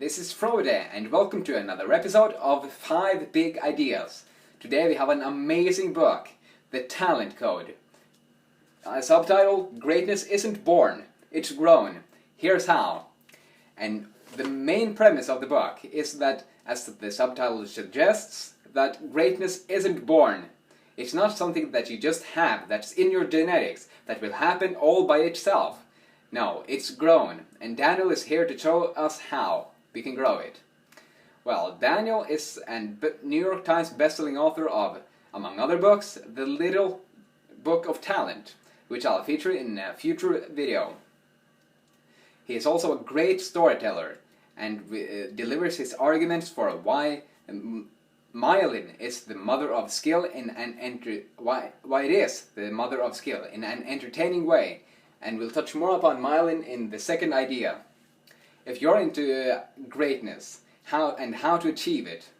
this is Frode and welcome to another episode of 5 Big Ideas. Today we have an amazing book, The Talent Code. Subtitle, Greatness Isn't Born, It's Grown. Here's how. And the main premise of the book is that, as the subtitle suggests, that greatness isn't born. It's not something that you just have, that's in your genetics, that will happen all by itself. No, it's grown, and Daniel is here to show us how we can grow it. Well, Daniel is a New York Times bestselling author of, among other books, The Little Book of Talent, which I'll feature in a future video. He is also a great storyteller and delivers his arguments for why myelin is the mother of skill in why it is the mother of skill in an entertaining way, and we'll touch more upon myelin in the second idea. If you're into greatness, how to achieve it,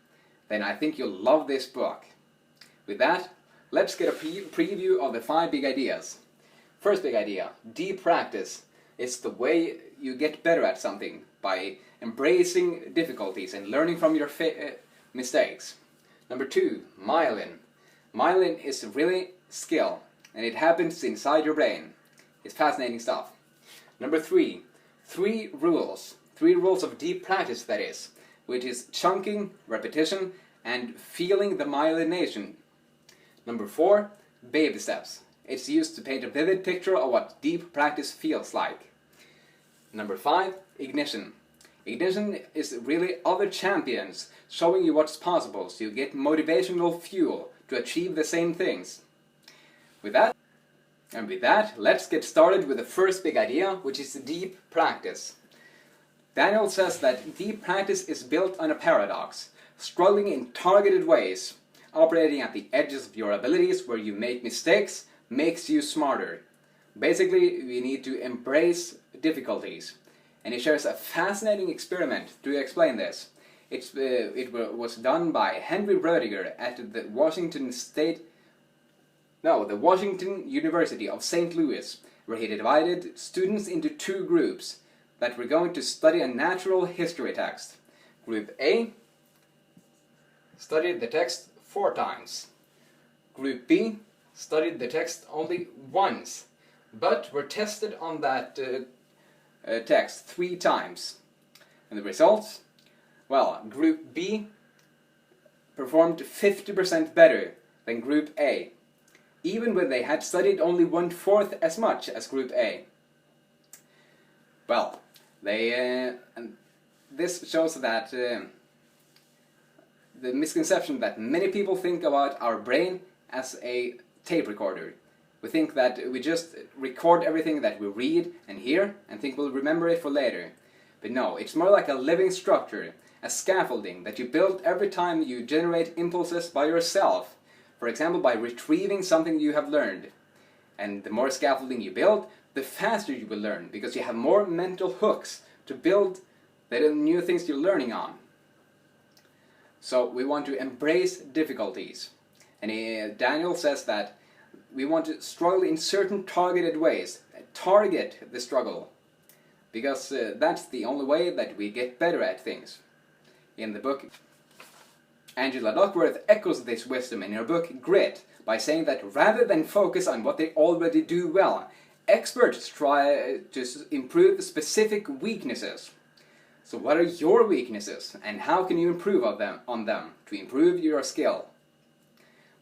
then I think you'll love this book. With that, let's get a preview of the 5 big ideas. First big idea, deep practice. It's the way you get better at something, by embracing difficulties and learning from your mistakes. Number 2, myelin. Myelin is really skill, and it happens inside your brain. It's fascinating stuff. Number 3, 3 rules. 3 rules of deep practice, that is, which is chunking, repetition, and feeling the myelination. Number 4, baby steps. It's used to paint a vivid picture of what deep practice feels like. Number 5, ignition. Ignition is really other champions showing you what's possible, so you get motivational fuel to achieve the same things. With that, let's get started with the first big idea, which is deep practice. Daniel says that deep practice is built on a paradox, struggling in targeted ways, operating at the edges of your abilities where you make mistakes makes you smarter. Basically, we need to embrace difficulties. And he shares a fascinating experiment to explain this. It was done by Henry Roediger at the Washington University of St. Louis, where he divided students into 2 groups that were going to study a natural history text. Group A studied the text 4 times. Group B studied the text only once, but were tested on that text 3 times. And the results? Well, Group B performed 50% better than Group A, even when they had studied only 1/4 as much as Group A. Well, this shows that the misconception that many people think about our brain as a tape recorder. We think that we just record everything that we read and hear and think we'll remember it for later. But no, it's more like a living structure, a scaffolding that you build every time you generate impulses by yourself. For example, by retrieving something you have learned. And the more scaffolding you build, the faster you will learn, because you have more mental hooks to build the new things you're learning on. So we want to embrace difficulties. And Daniel says that we want to struggle in certain targeted ways. Target the struggle. Because that's the only way that we get better at things. In the book, Angela Duckworth echoes this wisdom in her book Grit by saying that rather than focus on what they already do well, experts try to improve specific weaknesses. So what are your weaknesses, and how can you improve on them to improve your skill?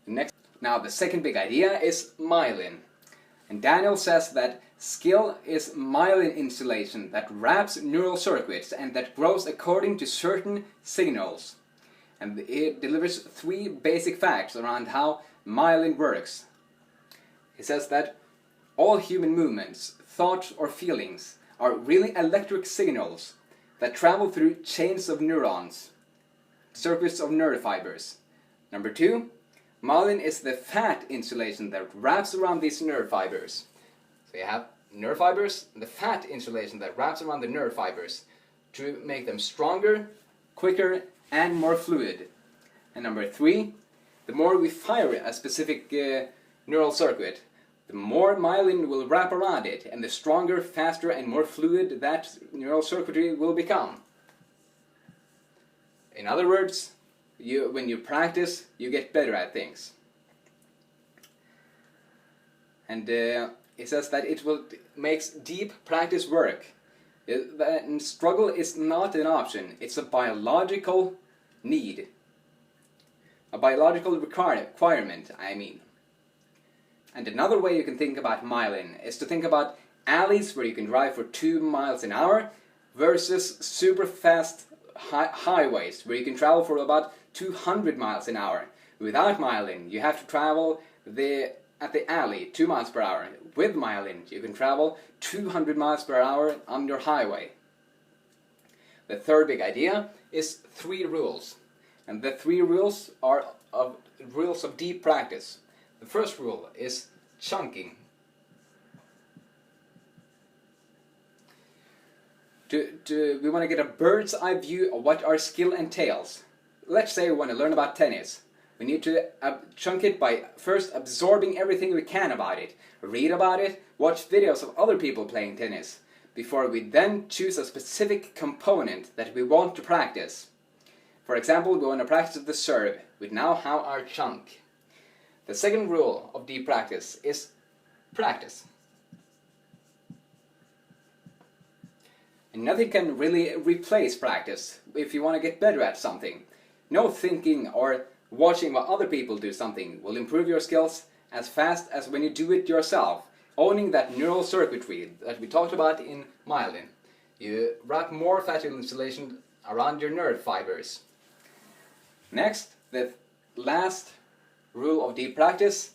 Now the second big idea is myelin. And Daniel says that skill is myelin insulation that wraps neural circuits and that grows according to certain signals. And it delivers 3 basic facts around how myelin works. He says that all human movements, thoughts or feelings are really electric signals that travel through chains of neurons, circuits of nerve fibers. Number 2, myelin is the fat insulation that wraps around these nerve fibers. So you have nerve fibers, and the fat insulation that wraps around the nerve fibers to make them stronger, quicker, and more fluid. And number 3, the more we fire a specific neural circuit, the more myelin will wrap around it, and the stronger, faster, and more fluid that neural circuitry will become. In other words, when you practice, you get better at things. And it says that makes deep practice work. That struggle is not an option, it's a biological need. A biological requirement, I mean. And another way you can think about myelin is to think about alleys where you can drive for 2 miles an hour versus super fast highways where you can travel for about 200 miles an hour. Without myelin, you have to travel at the alley 2 miles per hour. With myelin, you can travel 200 miles per hour on your highway. The third big idea is 3 rules. And the 3 rules are rules of deep practice. The first rule is chunking. We want to get a bird's eye view of what our skill entails. Let's say we want to learn about tennis. We need to chunk it by first absorbing everything we can about it, read about it, watch videos of other people playing tennis, before we then choose a specific component that we want to practice. For example, we want to practice the serve. We now have our chunk. The second rule of deep practice is practice. And nothing can really replace practice if you want to get better at something. No thinking or watching what other people do something will improve your skills as fast as when you do it yourself, owning that neural circuitry that we talked about in myelin. You wrap more fatty insulation around your nerve fibers. Next, the last rule of deep practice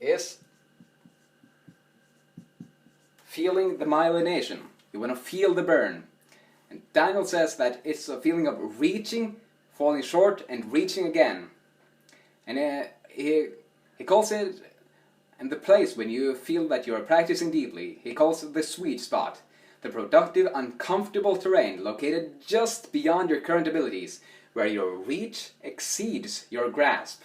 is feeling the myelination. You want to feel the burn. And Daniel says that it's a feeling of reaching, falling short, and reaching again. And he calls it, and the place when you feel that you are practicing deeply, he calls it the sweet spot. The productive, uncomfortable terrain located just beyond your current abilities, where your reach exceeds your grasp.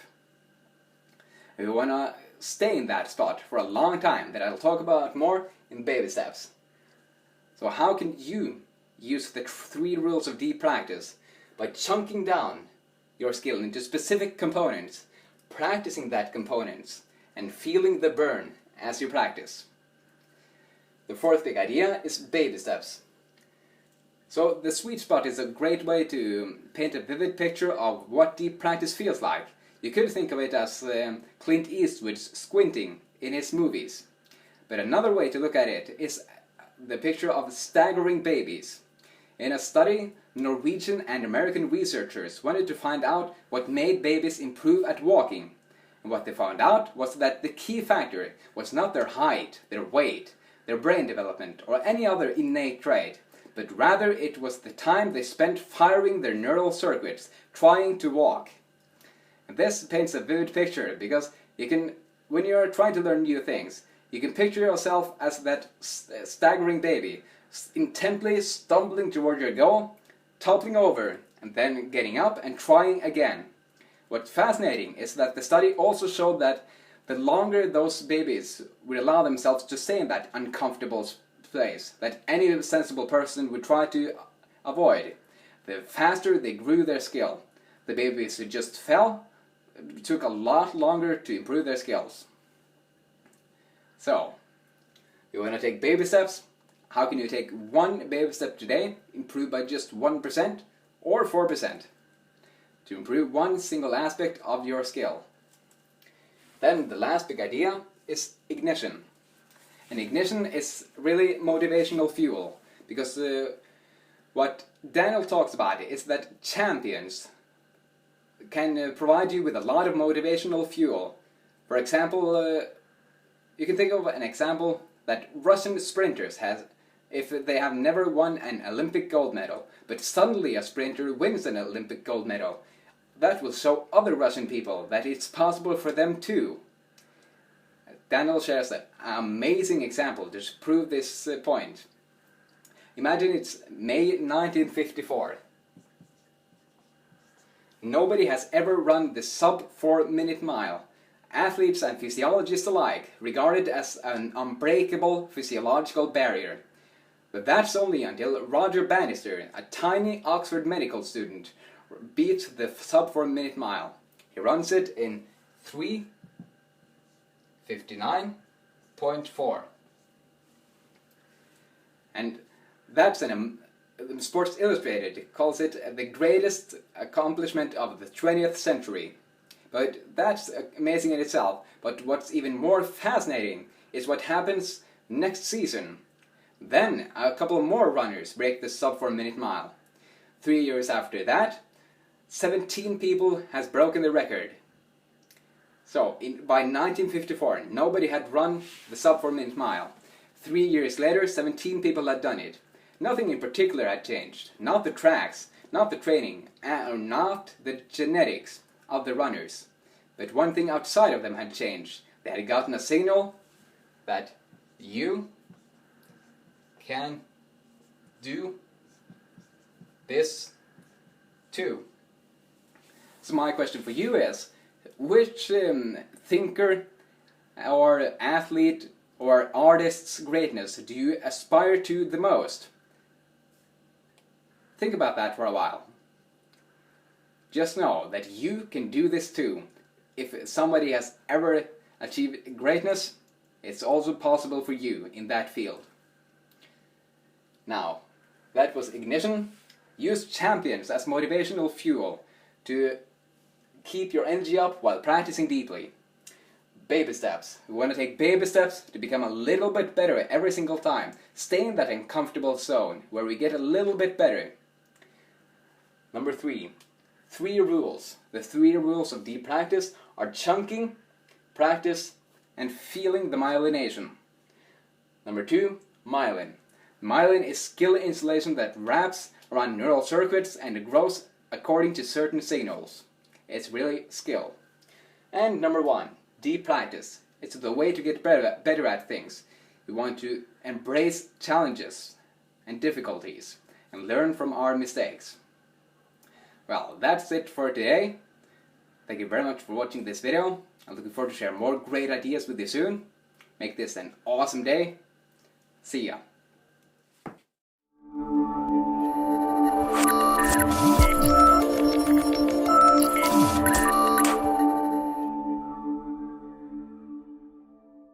We want to stay in that spot for a long time, that I'll talk about more in baby steps. So how can you use the 3 rules of deep practice? By chunking down your skill into specific components, practicing that components, and feeling the burn as you practice. The fourth big idea is baby steps. So the sweet spot is a great way to paint a vivid picture of what deep practice feels like. You could think of it as Clint Eastwood's squinting in his movies. But another way to look at it is the picture of staggering babies. In a study, Norwegian and American researchers wanted to find out what made babies improve at walking. And what they found out was that the key factor was not their height, their weight, their brain development, or any other innate trait, but rather it was the time they spent firing their neural circuits, trying to walk. And this paints a vivid picture, because when you're trying to learn new things, you can picture yourself as that staggering baby, intently stumbling toward your goal, toppling over, and then getting up and trying again. What's fascinating is that the study also showed that the longer those babies would allow themselves to stay in that uncomfortable place that any sensible person would try to avoid, the faster they grew their skill. The babies who just fell took a lot longer to improve their skills. So, you want to take baby steps? How can you take 1 baby step today, improve by just 1% or 4%? To improve one single aspect of your skill. Then the last big idea is ignition. And ignition is really motivational fuel, because what Daniel talks about is that champions can provide you with a lot of motivational fuel. For example, you can think of an example that Russian sprinters have, if they have never won an Olympic gold medal, but suddenly a sprinter wins an Olympic gold medal. That will show other Russian people that it's possible for them too. Daniel shares an amazing example to prove this point. Imagine it's May 1954. Nobody has ever run the sub-4-minute mile. Athletes and physiologists alike regard it as an unbreakable physiological barrier. But that's only until Roger Bannister, a tiny Oxford medical student, beats the sub 4 minute mile. He runs it in 3:59.4. And that's Sports Illustrated calls it the greatest accomplishment of the 20th century. But that's amazing in itself. But what's even more fascinating is what happens next season. Then a couple more runners break the sub 4 minute mile. 3 years after that, 17 people has broken the record. So by 1954, nobody had run the sub 4 minute mile. 3 years later, 17 people had done it. Nothing in particular had changed. Not the tracks, not the training, and not the genetics of the runners. But one thing outside of them had changed. They had gotten a signal that you can do this too. So my question for you is, which thinker or athlete or artist's greatness do you aspire to the most? Think about that for a while. Just know that you can do this too. If somebody has ever achieved greatness, it's also possible for you in that field. Now, that was Ignition. Use champions as motivational fuel to keep your energy up while practicing deeply. Baby steps. We want to take baby steps to become a little bit better every single time. Stay in that uncomfortable zone where we get a little bit better. Number 3. 3 rules. The 3 rules of deep practice are chunking, practice, and feeling the myelination. Number 2. Myelin. Myelin is skill insulation that wraps around neural circuits and grows according to certain signals. It's really skill. And number 1. Deep practice. It's the way to get better at things. We want to embrace challenges and difficulties and learn from our mistakes. Well, that's it for today. Thank you very much for watching this video. I'm looking forward to share more great ideas with you soon. Make this an awesome day. See ya.